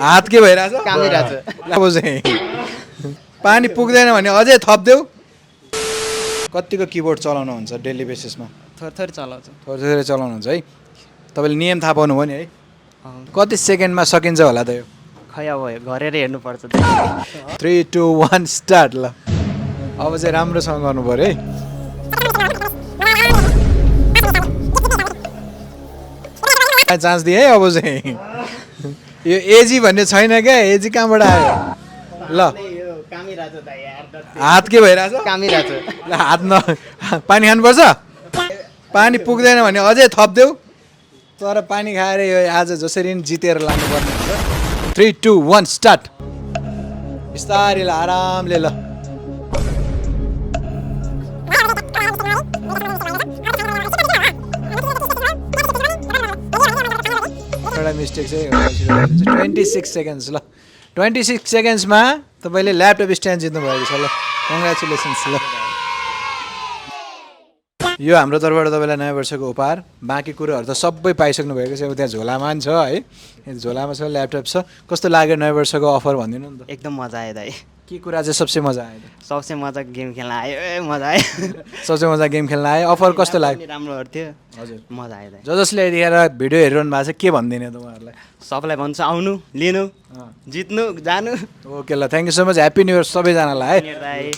हात के भइरहेछ कामिरहेछ अब चाहिँ पानी पुग्दैन भने अझै थप्देऊ कतिको किबोर्ड चलाउनुहुन्छ डेली बेसिसमा थोरै चलाउँछु थोरै चलाउनुहुन्छ है तपाईँले नियम थाहा पाउनुभयो नि है कति सेकेन्डमा सकिन्छ होला त यो खै अब घरेर हेर्नुपर्छ 3 2 1 स्टार्ट ल अब चाहिँ राम्रोसँग गर्नु पऱ्यो है चान्स दिएँ है अब चाहिँ यो एजी भन्ने छैन क्या एजी कहाँबाट आयो ल हात के भइरहेछ कामिरहेछ ल हात पानी खानुपर्छ पानी पुग्दैन भने अझै थप्देऊ तर पानी खाएर यो आज जसरी नि जितेर लानुपर्ने हुन्छ 3 2 1 स्टार्ट बिस्तारै ल आरामले ल एउटा मिस्टेक चाहिँ 26 सेकेन्ड्स ल 26 सेकेन्ड्समा तपाईँले ल्यापटप स्ट्यान्ड जित्नु भएको छ ल कङ्ग्रेचुलेसन्स ल यो हाम्रो तर्फबाट तपाईँलाई नयाँ वर्षको उपहार बाँकी कुरोहरू त सबै पाइसक्नु भएको छ अब त्यहाँ झोलामा पनि छ है झोलामा छ ल्यापटप छ कस्तो लाग्यो नयाँ वर्षको अफर भनिदिनु नि त एकदम मजा आयो दाइ के कुरा चाहिँ सबसे मजा आयो सबसे मजा गेम खेल्न आयो मजा आयो सबसे मजा गेम खेल्न आयो अफर कस्तो लाग्यो राम्रोहरू थियो हजुर मजा आयो दाइ जसले यतिखेर भिडियो हेरिरहनु भएको छ के भनिदिने तपाईँहरूलाई सबलाई भन्छु आउनु लिनु जित्नु जानु ओके ल thank you so much happy new year सबैजनालाई है दाइ